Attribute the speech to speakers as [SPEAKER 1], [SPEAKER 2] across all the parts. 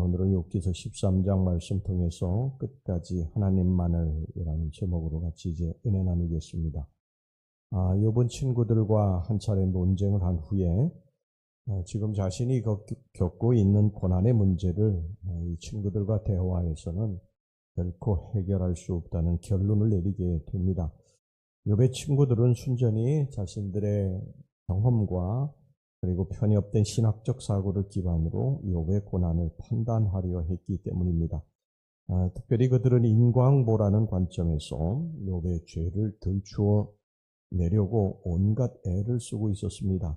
[SPEAKER 1] 오늘은 욥기서 13장 말씀 통해서 끝까지 하나님만을 이라는 제목으로 같이 이제 은혜 나누겠습니다. 욥은 친구들과 한 차례 논쟁을 한 후에 지금 자신이 겪고 있는 고난의 문제를 이 친구들과 대화해서는 결코 해결할 수 없다는 결론을 내리게 됩니다. 욥의 친구들은 순전히 자신들의 경험과 그리고 편협된 신학적 사고를 기반으로 욥의 고난을 판단하려 했기 때문입니다. 특별히 그들은 인과응보라는 관점에서 욥의 죄를 들추어 내려고 온갖 애를 쓰고 있었습니다.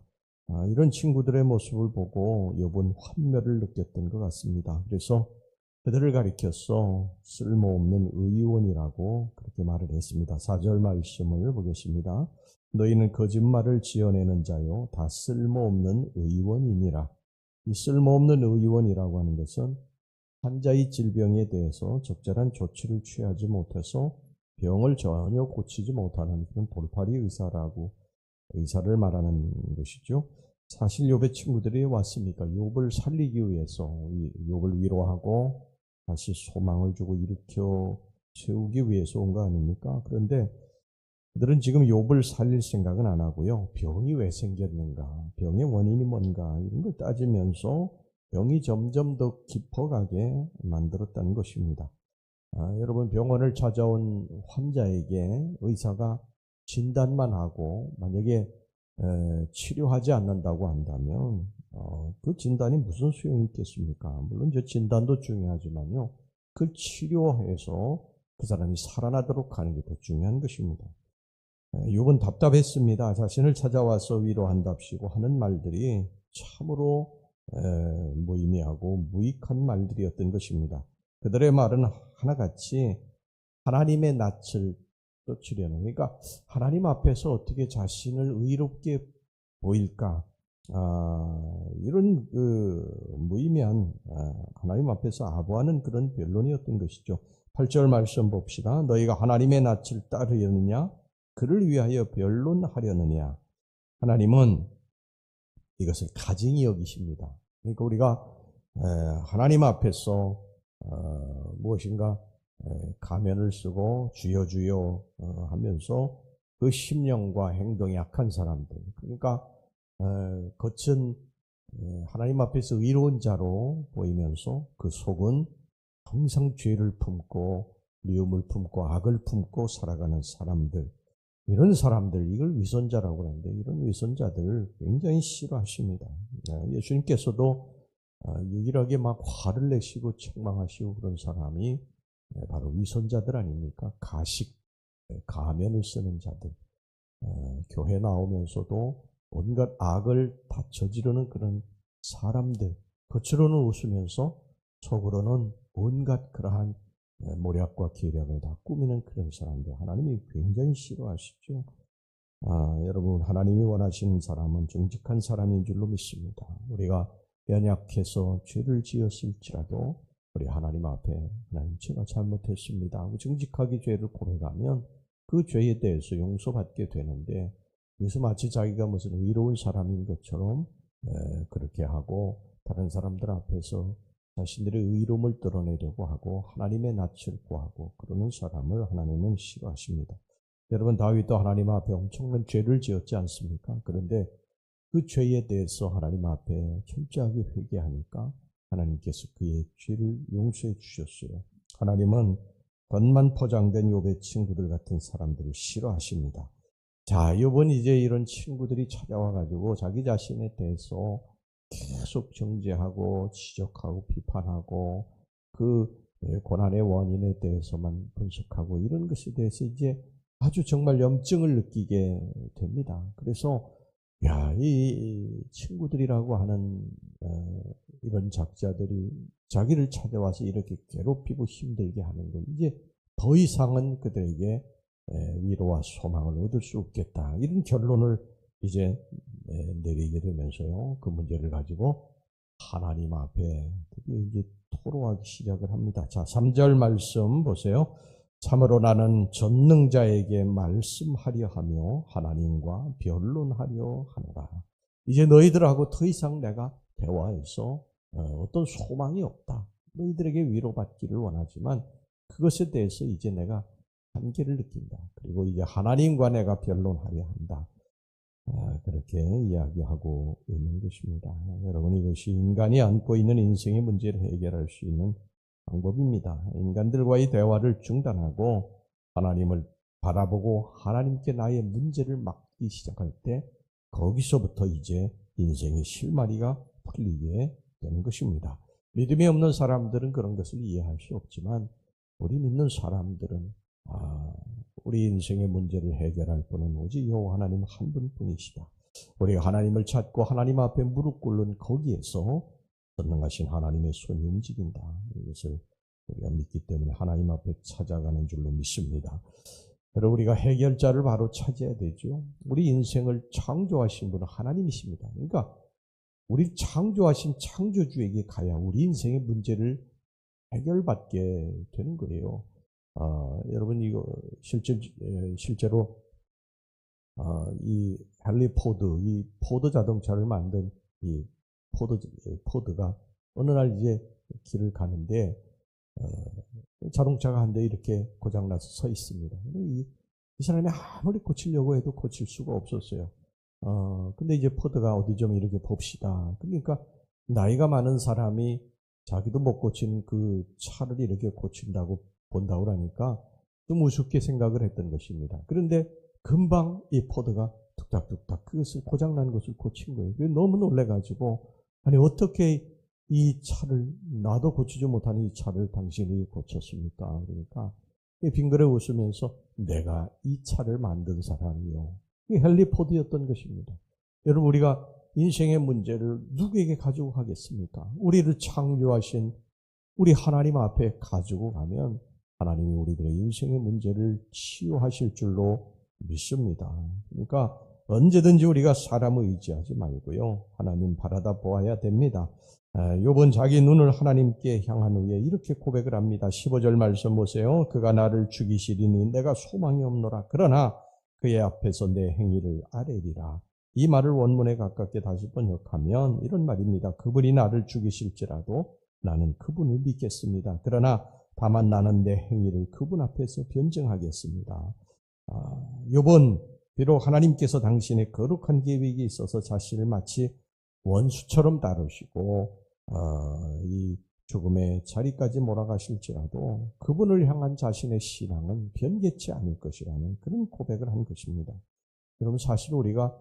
[SPEAKER 1] 이런 친구들의 모습을 보고 욥은 환멸을 느꼈던 것 같습니다. 그래서 그들을 가리켜서 쓸모없는 의원이라고 그렇게 말을 했습니다. 4절 말씀을 보겠습니다. 너희는 거짓말을 지어내는 자요 다 쓸모없는 의원이니라. 이 쓸모없는 의원이라고 하는 것은 환자의 질병에 대해서 적절한 조치를 취하지 못해서 병을 전혀 고치지 못하는 그런 돌팔이 의사를 말하는 것이죠. 사실 욥의 친구들이 왔으니까 욥을 살리기 위해서 욥을 위로하고 다시 소망을 주고 일으켜 세우기 위해서 온 거 아닙니까? 그런데 그들은 지금 욥을 살릴 생각은 안 하고요. 병이 왜 생겼는가? 병의 원인이 뭔가? 이런 걸 따지면서 병이 점점 더 깊어가게 만들었다는 것입니다. 여러분, 병원을 찾아온 환자에게 의사가 진단만 하고 만약에 치료하지 않는다고 한다면 그 진단이 무슨 소용이 있겠습니까? 물론 저 진단도 중요하지만요. 그 치료해서 그 사람이 살아나도록 하는 게 더 중요한 것입니다. 욥은 답답했습니다. 자신을 찾아와서 위로한답시고 하는 말들이 참으로 무의미하고 무익한 말들이었던 것입니다. 그들의 말은 하나같이 하나님의 낯을 쫓으려는, 그러니까 하나님 앞에서 어떻게 자신을 의롭게 보일까, 이런 무의미한 하나님 앞에서 아부하는 그런 변론이었던 것이죠. 8절 말씀 봅시다. 너희가 하나님의 낯을 따르려느냐 그를 위하여 변론하려느냐. 하나님은 이것을 가증히 여기십니다. 그러니까 우리가 하나님 앞에서 무엇인가 가면을 쓰고 주여 주여 하면서 그 심령과 행동이 약한 사람들, 그러니까 겉은 하나님 앞에서 의로운 자로 보이면서 그 속은 항상 죄를 품고 미움을 품고 악을 품고 살아가는 사람들, 이런 사람들, 이걸 위선자라고 하는데 이런 위선자들을 굉장히 싫어하십니다. 예수님께서도 유일하게 막 화를 내시고 책망하시고 그런 사람이 바로 위선자들 아닙니까? 가면을 쓰는 자들, 교회 나오면서도 온갖 악을 다 저지르는 그런 사람들, 겉으로는 웃으면서 속으로는 온갖 그러한 모략과 계략을 다 꾸미는 그런 사람들, 하나님이 굉장히 싫어하시죠. 여러분, 하나님이 원하시는 사람은 정직한 사람인 줄로 믿습니다. 우리가 연약해서 죄를 지었을지라도 우리 하나님 앞에 하나님 제가 잘못했습니다 하고 정직하게 죄를 고백하면 그 죄에 대해서 용서받게 되는데, 그래서 마치 자기가 무슨 의로운 사람인 것처럼 그렇게 하고 다른 사람들 앞에서 자신들의 의로움을 드러내려고 하고 하나님의 낯을 구하고 그러는 사람을 하나님은 싫어하십니다. 여러분, 다윗도 하나님 앞에 엄청난 죄를 지었지 않습니까? 그런데 그 죄에 대해서 하나님 앞에 철저하게 회개하니까 하나님께서 그의 죄를 용서해 주셨어요. 하나님은 겉만 포장된 욥의 친구들 같은 사람들을 싫어하십니다. 자, 욥은 이제 이런 친구들이 찾아와가지고 자기 자신에 대해서 계속 정죄하고 지적하고 비판하고 그 고난의 원인에 대해서만 분석하고 이런 것에 대해서 이제 아주 정말 염증을 느끼게 됩니다. 그래서 이 친구들이라고 하는 이런 작자들이 자기를 찾아와서 이렇게 괴롭히고 힘들게 하는 건 이제 더 이상은 그들에게 위로와 소망을 얻을 수 없겠다, 이런 결론을 이제 내리게 되면서요, 그 문제를 가지고 하나님 앞에 이제 토로하기 시작을 합니다. 자, 3절 말씀 보세요. 참으로 나는 전능자에게 말씀하려 하며 하나님과 변론하려 하노라. 이제 너희들하고 더 이상 내가 대화해서 어떤 소망이 없다. 너희들에게 위로받기를 원하지만 그것에 대해서 이제 내가 한계를 느낀다. 그리고 이제 하나님과 내가 변론하려 한다. 그렇게 이야기하고 있는 것입니다. 여러분, 이것이 인간이 안고 있는 인생의 문제를 해결할 수 있는 방법입니다. 인간들과의 대화를 중단하고 하나님을 바라보고 하나님께 나의 문제를 맡기 시작할 때 거기서부터 이제 인생의 실마리가 풀리게 되는 것입니다. 믿음이 없는 사람들은 그런 것을 이해할 수 없지만 우리 믿는 사람들은 우리 인생의 문제를 해결할 분은 오직 여호와 하나님 한 분뿐이시다. 우리가 하나님을 찾고 하나님 앞에 무릎 꿇는 거기에서 전능하신 하나님의 손이 움직인다. 이것을 우리가 믿기 때문에 하나님 앞에 찾아가는 줄로 믿습니다. 여러분, 우리가 해결자를 바로 찾아야 되죠. 우리 인생을 창조하신 분은 하나님이십니다. 그러니까 우리 창조하신 창조주에게 가야 우리 인생의 문제를 해결받게 되는 거예요. 여러분, 이거 실제로 이 헨리 포드, 이 포드 자동차를 만든 이 포드가 어느 날 이제 길을 가는데 자동차가 한 대 이렇게 고장나서 서 있습니다. 이 사람이 아무리 고치려고 해도 고칠 수가 없었어요. 근데 이제 포드가 어디 좀 이렇게 봅시다. 그러니까 나이가 많은 사람이 자기도 못 고친 그 차를 이렇게 고친다고 본다고 하니까 좀 우습게 생각을 했던 것입니다. 그런데 금방 이 포드가 뚝딱뚝딱 그것을 고장난 것을 고친 거예요. 너무 놀래가지고 아니 어떻게 이 차를 나도 고치지 못하는 이 차를 당신이 고쳤습니까? 그러니까 빙그레 웃으면서 내가 이 차를 만든 사람이요. 이게 헨리 포드였던 것입니다. 여러분, 우리가 인생의 문제를 누구에게 가지고 가겠습니까? 우리를 창조하신 우리 하나님 앞에 가지고 가면 하나님이 우리들의 인생의 문제를 치유하실 줄로 믿습니다. 그러니까 언제든지 우리가 사람을 의지하지 말고요. 하나님 바라다 보아야 됩니다. 욥은 자기 눈을 하나님께 향한 후에 이렇게 고백을 합니다. 15절 말씀 보세요. 그가 나를 죽이시리니 내가 소망이 없노라. 그러나 그의 앞에서 내 행위를 아뢰리라. 이 말을 원문에 가깝게 다시 번역하면 이런 말입니다. 그분이 나를 죽이실지라도 나는 그분을 믿겠습니다. 그러나 다만 나는 내 행위를 그분 앞에서 변증하겠습니다. 욥은 비록 하나님께서 당신의 거룩한 계획이 있어서 자신을 마치 원수처럼 다루시고 이 죽음의 자리까지 몰아가실지라도 그분을 향한 자신의 신앙은 변개치 않을 것이라는 그런 고백을 한 것입니다. 여러분, 사실 우리가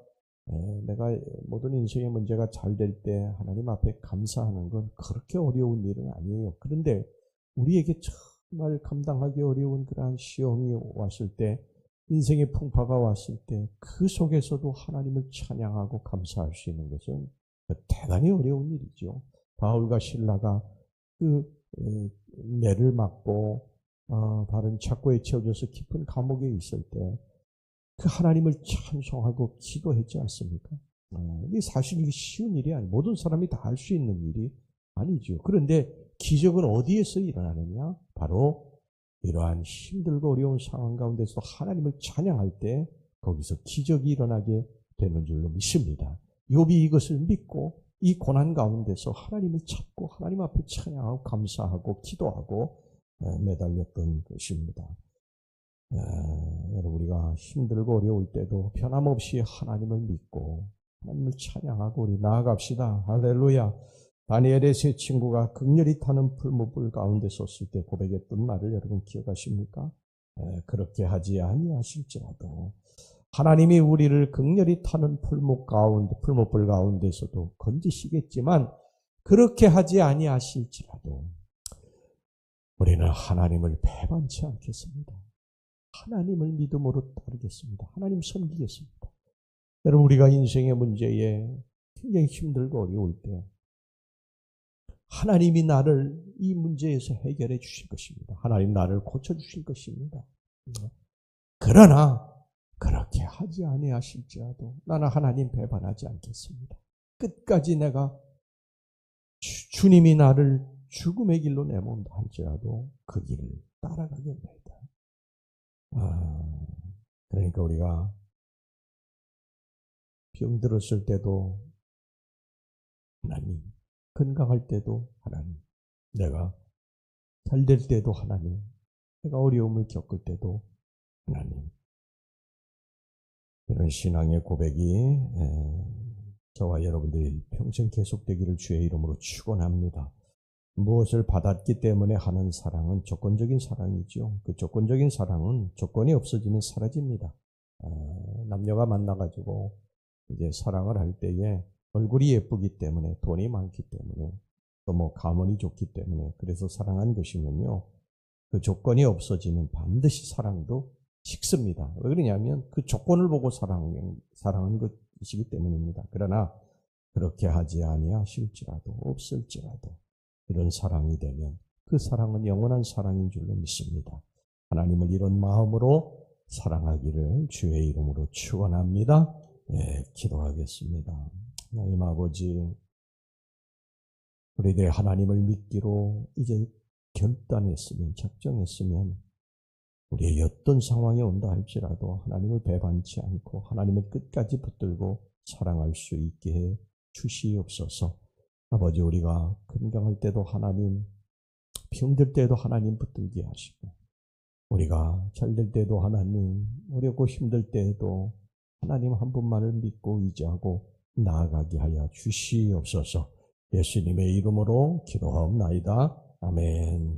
[SPEAKER 1] 내가 모든 인생의 문제가 잘 될 때 하나님 앞에 감사하는 건 그렇게 어려운 일은 아니에요. 그런데 우리에게 정말 감당하기 어려운 그러한 시험이 왔을 때, 인생의 풍파가 왔을 때 그 속에서도 하나님을 찬양하고 감사할 수 있는 것은 대단히 어려운 일이죠. 바울과 실라가 그 매를 맞고 다른 착고에 채워져서 깊은 감옥에 있을 때 그 하나님을 찬송하고 기도했지 않습니까? 이게 사실 이게 쉬운 일이 아니에요. 모든 사람이 다 할 수 있는 일이 아니죠. 그런데 기적은 어디에서 일어나느냐? 바로 이러한 힘들고 어려운 상황 가운데서 하나님을 찬양할 때 거기서 기적이 일어나게 되는 줄로 믿습니다. 욥이 이것을 믿고 이 고난 가운데서 하나님을 찾고 하나님 앞에 찬양하고 감사하고 기도하고 매달렸던 것입니다. 여러분, 우리가 힘들고 어려울 때도 변함없이 하나님을 믿고 하나님을 찬양하고 우리 나아갑시다. 할렐루야. 다니엘의 세 친구가 극렬히 타는 풀무불 가운데 섰을 때 고백했던 말을 여러분 기억하십니까? 그렇게 하지 아니하실지라도 하나님이 우리를 극렬히 타는 풀무불 가운데서도 건지시겠지만 그렇게 하지 아니하실지라도 우리는 하나님을 배반치 않겠습니다. 하나님을 믿음으로 따르겠습니다. 하나님 섬기겠습니다. 여러분, 우리가 인생의 문제에 굉장히 힘들고 어려울 때 하나님이 나를 이 문제에서 해결해 주실 것입니다. 하나님 나를 고쳐주실 것입니다. 그러나 그렇게 하지 아니하실지라도 나는 하나님 배반하지 않겠습니다. 끝까지 내가 주님이 나를 죽음의 길로 내몬다 할지라도 그 길을 따라가겠나이다. 그러니까 우리가 병들었을 때도 하나님, 건강할 때도 하나님, 내가 잘 될 때도 하나님, 내가 어려움을 겪을 때도 하나님. 이런 신앙의 고백이 저와 여러분들이 평생 계속되기를 주의 이름으로 축원합니다. 무엇을 받았기 때문에 하는 사랑은 조건적인 사랑이죠. 그 조건적인 사랑은 조건이 없어지면 사라집니다. 남녀가 만나가지고 이제 사랑을 할 때에 얼굴이 예쁘기 때문에, 돈이 많기 때문에, 또 뭐 가문이 좋기 때문에 그래서 사랑한 것이면요, 그 조건이 없어지면 반드시 사랑도 식습니다. 왜 그러냐면 그 조건을 보고 사랑한 것이기 때문입니다. 그러나 그렇게 하지 아니하실지라도, 없을지라도 이런 사랑이 되면 그 사랑은 영원한 사랑인 줄로 믿습니다. 하나님을 이런 마음으로 사랑하기를 주의 이름으로 축원합니다. 예, 기도하겠습니다. 하나님 아버지, 우리들 하나님을 믿기로 이제 결단했으면, 작정했으면 우리의 어떤 상황이 온다 할지라도 하나님을 배반치 않고 하나님을 끝까지 붙들고 사랑할 수 있게 해 주시옵소서. 아버지, 우리가 건강할 때도 하나님, 병들 때도 하나님 붙들게 하시고, 우리가 잘 될 때도 하나님, 어렵고 힘들 때에도 하나님 한 분만을 믿고 의지하고 나아가게 하여 주시옵소서. 예수님의 이름으로 기도하옵나이다. 아멘.